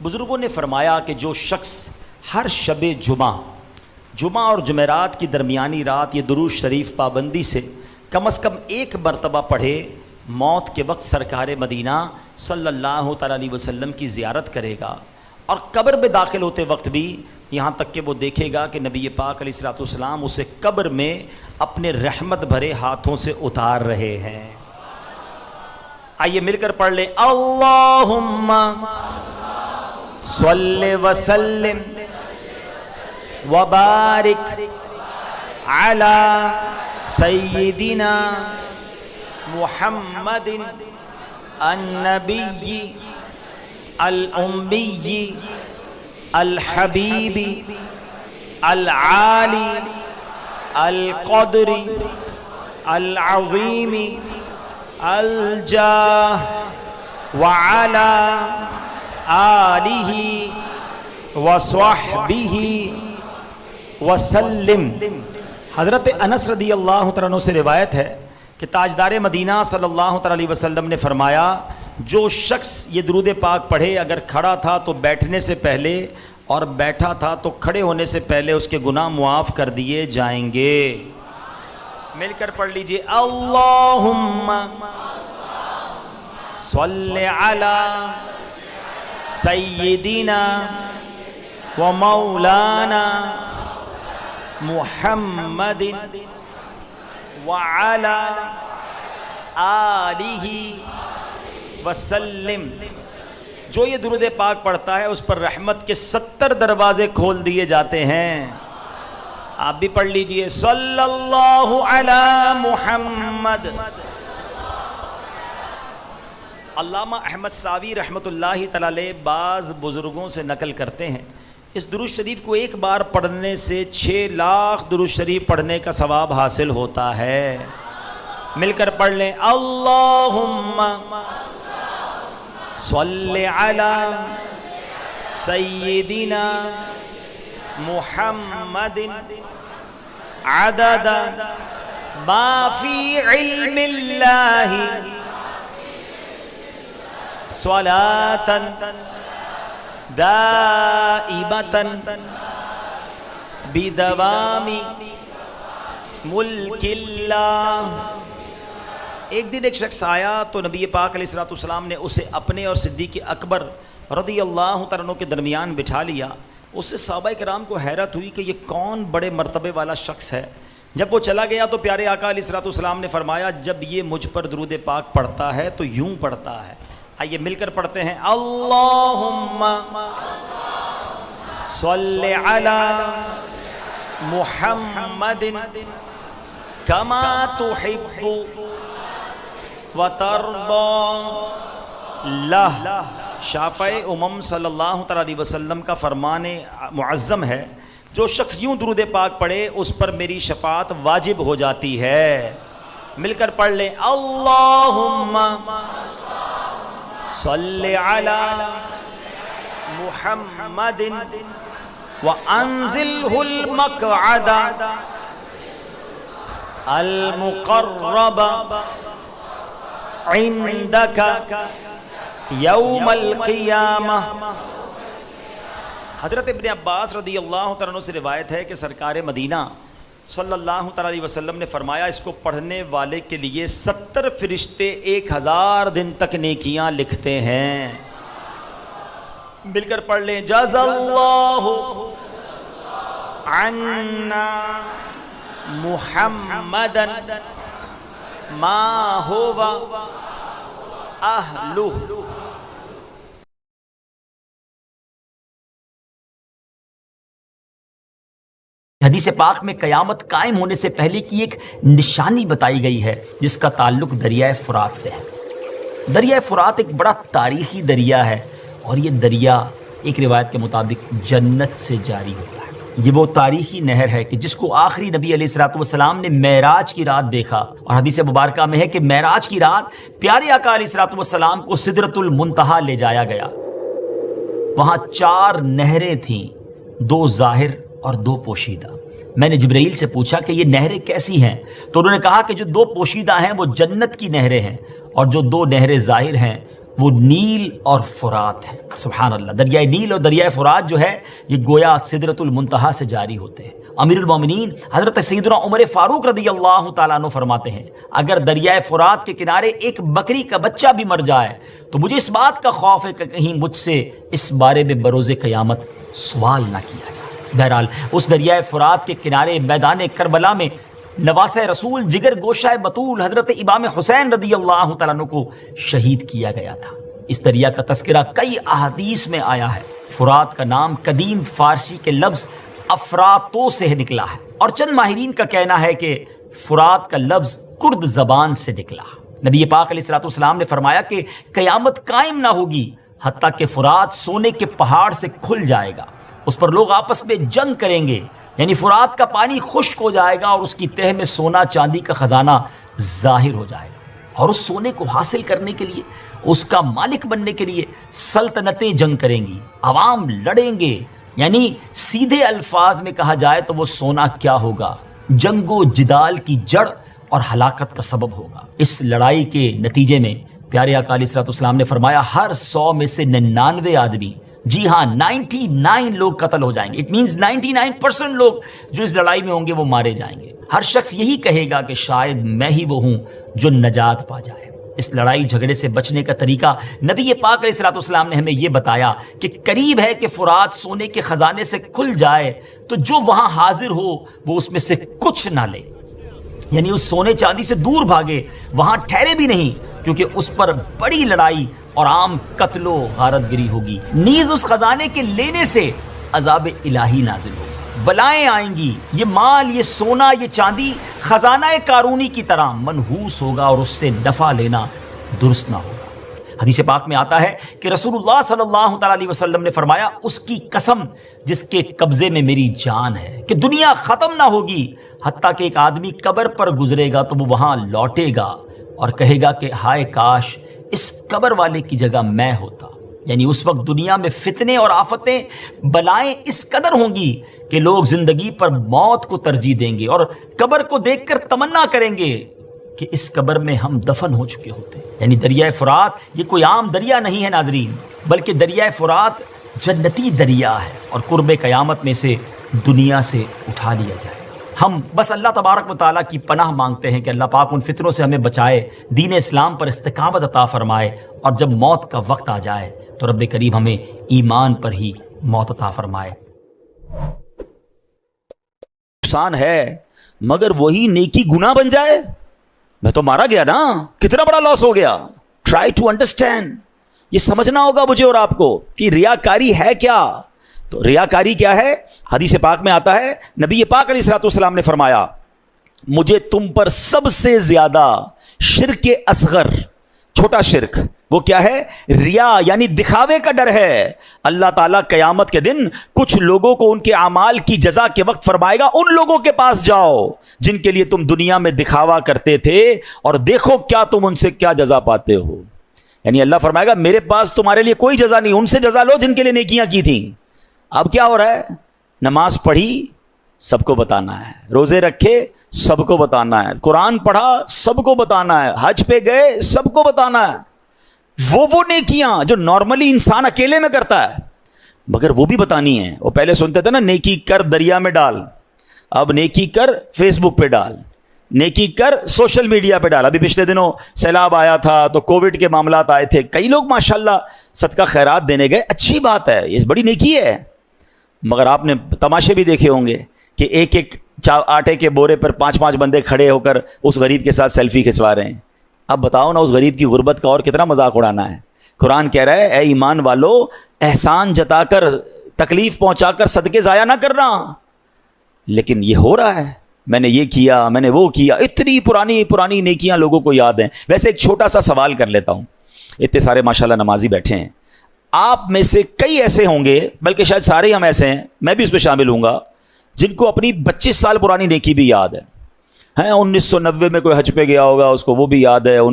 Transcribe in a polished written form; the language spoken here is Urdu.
بزرگوں نے فرمایا کہ جو شخص ہر شب جمعہ اور جمعرات کی درمیانی رات یہ درود شریف پابندی سے کم از کم ایک مرتبہ پڑھے، موت کے وقت سرکار مدینہ صلی اللہ تعالیٰ علیہ وسلم کی زیارت کرے گا، اور قبر میں داخل ہوتے وقت بھی یہاں تک کہ وہ دیکھے گا کہ نبی پاک علیہ الصلوۃ والسلام اسے قبر میں اپنے رحمت بھرے ہاتھوں سے اتار رہے ہیں۔ آئیے مل کر پڑھ لیں، اللہم صلی وسلم وبارک علی سیدنا محمد النبی الامی الحبیب العالی القدر العظیم الجاہ وعلی آلہ وصحبہ وسلم۔ حضرت انس رضی اللہ تعالیٰ عنہ سے روایت ہے کہ تاجدار مدینہ صلی اللہ تعالیٰ علیہ وسلم نے فرمایا، جو شخص یہ درود پاک پڑھے اگر کھڑا تھا تو بیٹھنے سے پہلے اور بیٹھا تھا تو کھڑے ہونے سے پہلے اس کے گناہ معاف کر دیے جائیں گے۔ مل کر پڑھ لیجئے، اللہم صلی علی سیدنا و مولانا محمد وعلی آلہ وسلم۔ جو یہ درود پاک پڑھتا ہے اس پر رحمت کے 70 دروازے کھول دیے جاتے ہیں۔ آپ بھی پڑھ لیجئے، صلی اللہ علی محمد۔ علامہ احمد ساوی رحمۃ اللہ تعالی علیہ بعض بزرگوں سے نقل کرتے ہیں، اس درود شریف کو ایک بار پڑھنے سے 6 لاکھ درود شریف پڑھنے کا ثواب حاصل ہوتا ہے۔ مل کر پڑھ لیں، اللہم صلی علی سیدنا محمد عدد ما فی علم اللہ صلاۃ دائمۃ بدوام ملک اللہ۔ ایک دن ایک شخص آیا تو نبی پاک علیہ الصلوۃ والسلام نے اسے اپنے اور صدیق اکبر رضی اللہ تعالیٰ عنہ کے درمیان بٹھا لیا۔ اس سے صحابہ کرام کو حیرت ہوئی کہ یہ کون بڑے مرتبے والا شخص ہے۔ جب وہ چلا گیا تو پیارے آقا علیہ الصلوۃ والسلام نے فرمایا، جب یہ مجھ پر درود پاک پڑھتا ہے تو یوں پڑھتا ہے۔ آئیے مل کر پڑھتے ہیں، اللہم صلی علی محمد کما تحب وترضى لہ۔ شافع امم صلی اللہ تعالیٰ علیہ وسلم کا فرمان معظم ہے، جو شخص یوں درود پاک پڑھے اس پر میری شفاعت واجب ہو جاتی ہے۔ مل کر پڑھ لیں، اللہم صلی علی محمد وانزلہ المقعد المقرب عندک یوم القیامہ۔ حضرت ابن عباس رضی اللہ تعالیٰ عنہ سے روایت ہے کہ سرکار مدینہ صلی اللہ تعالیٰ علیہ وسلم نے فرمایا، اس کو پڑھنے والے کے لیے 70 فرشتے 1000 دن تک نیکیاں لکھتے ہیں۔ مل کر پڑھ لیں، جزا اللہ عنا محمدا ما ہوا اہلہ۔ حدیث پاک میں قیامت قائم ہونے سے پہلے کی ایک نشانی بتائی گئی ہے جس کا تعلق دریائے فرات سے ہے۔ دریائے فرات ایک بڑا تاریخی دریا ہے، اور یہ دریا ایک روایت کے مطابق جنت سے جاری ہوتا ہے۔ یہ وہ تاریخی نہر ہے کہ جس کو آخری نبی علیہ الصلوۃ والسلام نے معراج کی رات دیکھا، اور حدیث مبارکہ میں ہے کہ معراج کی رات پیارے آقا علیہ الصلوۃ والسلام کو سدرۃ المنتہا لے جایا گیا۔ وہاں 4 نہریں تھیں، 2 ظاہر اور 2 پوشیدہ۔ میں نے جبرائیل سے پوچھا کہ یہ نہریں کیسی ہیں، تو انہوں نے کہا کہ جو 2 پوشیدہ ہیں وہ جنت کی نہریں ہیں، اور جو 2 نہریں ظاہر ہیں وہ نیل اور فرات ہے. سبحان اللہ. دریائے نیل اور دریائے فرات جو ہے یہ گویا سدرۃ المنتہا سے جاری ہوتے ہیں. امیر المومنین حضرت سیدنا عمر فاروق رضی اللہ تعالیٰ عنہ فرماتے ہیں اگر دریائے فرات کے کنارے ایک بکری کا بچہ بھی مر جائے تو مجھے اس بات کا خوف ہے کہ کہیں مجھ سے اس بارے میں بروز قیامت سوال نہ کیا جائے. بہرحال اس دریائے فرات کے کنارے میدان کربلا میں نواسہ رسول جگر گوشہ بطول حضرت امام حسین رضی اللہ تعالیٰ عنہ کو شہید کیا گیا تھا. اس دریا کا تذکرہ کئی احادیث میں آیا ہے. فرات کا نام قدیم فارسی کے لفظ افراتو سے نکلا ہے اور چند ماہرین کا کہنا ہے کہ فرات کا لفظ کرد زبان سے نکلا. نبی پاک علیہ الصلوۃ والسلام نے فرمایا کہ قیامت قائم نہ ہوگی حتیٰ کہ فرات سونے کے پہاڑ سے کھل جائے گا. اس پر لوگ آپس میں جنگ کریں گے، یعنی فرات کا پانی خشک ہو جائے گا اور اس کی تہہ میں سونا چاندی کا خزانہ ظاہر ہو جائے گا، اور اس سونے کو حاصل کرنے کے لیے، اس کا مالک بننے کے لیے سلطنتیں جنگ کریں گی، عوام لڑیں گے. یعنی سیدھے الفاظ میں کہا جائے تو وہ سونا کیا ہوگا؟ جنگ و جدال کی جڑ اور ہلاکت کا سبب ہوگا. اس لڑائی کے نتیجے میں پیارے آقا علیہ الصلوۃ والسلام نے فرمایا ہر 100 میں سے 99 آدمی، جی ہاں 99 لوگ قتل ہو جائیں گے. اٹ مینز 99% لوگ جو اس لڑائی میں ہوں گے وہ مارے جائیں گے. ہر شخص یہی کہے گا کہ شاید میں ہی وہ ہوں جو نجات پا جائے. اس لڑائی جھگڑے سے بچنے کا طریقہ نبی پاک علیہ الصلوۃ والسلام نے ہمیں یہ بتایا کہ قریب ہے کہ فرات سونے کے خزانے سے کھل جائے تو جو وہاں حاضر ہو وہ اس میں سے کچھ نہ لے، یعنی اس سونے چاندی سے دور بھاگے، وہاں ٹھہرے بھی نہیں، کیونکہ اس پر بڑی لڑائی اور عام قتل و غارت گری ہوگی. نیز اس خزانے کے لینے سے عذاب الہی نازل ہوگا، بلائیں آئیں گی. یہ مال، یہ سونا، یہ چاندی خزانہ قارونی کی طرح منحوس ہوگا اور اس سے نفع لینا درست نہ ہوگا. حدیث پاک میں آتا ہے کہ رسول اللہ صلی اللہ تعالیٰ علیہ وسلم نے فرمایا اس کی قسم جس کے قبضے میں میری جان ہے کہ دنیا ختم نہ ہوگی حتیٰ کہ ایک آدمی قبر پر گزرے گا تو وہ وہاں لوٹے گا اور کہے گا کہ ہائے کاش اس قبر والے کی جگہ میں ہوتا. یعنی اس وقت دنیا میں فتنے اور آفتیں، بلائیں اس قدر ہوں گی کہ لوگ زندگی پر موت کو ترجیح دیں گے اور قبر کو دیکھ کر تمنا کریں گے کہ اس قبر میں ہم دفن ہو چکے ہوتے. یعنی دریائے فرات یہ کوئی عام دریا نہیں ہے ناظرین، بلکہ دریائے فرات جنتی دریا ہے اور قرب قیامت میں سے دنیا سے اٹھا لیا جائے. ہم بس اللہ تبارک و تعالیٰ کی پناہ مانگتے ہیں کہ اللہ پاک ان فتنوں سے ہمیں بچائے، دین اسلام پر استقامت عطا فرمائے، اور جب موت کا وقت آ جائے تو رب کریم ہمیں ایمان پر ہی موت عطا فرمائے. نقصان ہے مگر وہی نیکی گناہ بن جائے. میں تو مارا گیا نا، کتنا بڑا لاس ہو گیا. ٹرائی ٹو انڈرسٹینڈ، یہ سمجھنا ہوگا مجھے اور آپ کو کہ ریاکاری ہے کیا. تو ریاکاری کیا ہے؟ حدیث پاک میں آتا ہے نبی پاک علیہ الصلوۃ والسلام نے فرمایا مجھے تم پر سب سے زیادہ شرک اصغر، چھوٹا شرک، وہ کیا ہے؟ ریا، یعنی دکھاوے کا ڈر ہے. اللہ تعالیٰ قیامت کے دن کچھ لوگوں کو ان کے اعمال کی جزا کے وقت فرمائے گا ان لوگوں کے پاس جاؤ جن کے لیے تم دنیا میں دکھاوا کرتے تھے اور دیکھو کیا تم ان سے کیا جزا پاتے ہو. یعنی اللہ فرمائے گا میرے پاس تمہارے لیے کوئی جزا نہیں، ان سے جزا لو جن کے لیے نیکیاں کی تھیں. اب کیا ہو رہا ہے؟ نماز پڑھی سب کو بتانا ہے، روزے رکھے سب کو بتانا ہے، قرآن پڑھا سب کو بتانا ہے، حج پہ گئے سب کو بتانا ہے. وہ نیکیاں جو نارملی انسان اکیلے میں کرتا ہے مگر وہ بھی بتانی ہے. وہ پہلے سنتے تھے نا نیکی کر دریا میں ڈال، اب نیکی کر فیس بک پہ ڈال، نیکی کر سوشل میڈیا پہ ڈال. ابھی پچھلے دنوں سیلاب آیا تھا تو کووڈ کے معاملات آئے تھے، کئی لوگ ماشاءاللہ صدقہ خیرات دینے گئے، اچھی بات ہے، یہ بڑی نیکی ہے. مگر آپ نے تماشے بھی دیکھے ہوں گے کہ ایک ایک آٹے کے بورے پر 5 بندے کھڑے ہو کر اس غریب کے ساتھ سیلفی کھنچوا رہے ہیں. اب بتاؤ نا اس غریب کی غربت کا اور کتنا مذاق اڑانا ہے. قرآن کہہ رہا ہے اے ایمان والو احسان جتا کر، تکلیف پہنچا کر صدقے ضائع نہ کرنا. لیکن یہ ہو رہا ہے، میں نے یہ کیا، میں نے وہ کیا، اتنی پرانی نیکیاں لوگوں کو یاد ہیں. ویسے ایک چھوٹا سا سوال کر لیتا ہوں، اتنے سارے ماشاءاللہ نمازی بیٹھے ہیں، آپ میں سے کئی ایسے ہوں گے، بلکہ شاید سارے ہم ایسے ہیں، میں بھی اس پہ شامل ہوں گا، جن کو اپنی 25 سال پرانی نیکی بھی یاد ہے. 1990 میں کوئی حج پہ گیا ہوگا، اس کو وہ بھی یاد ہے.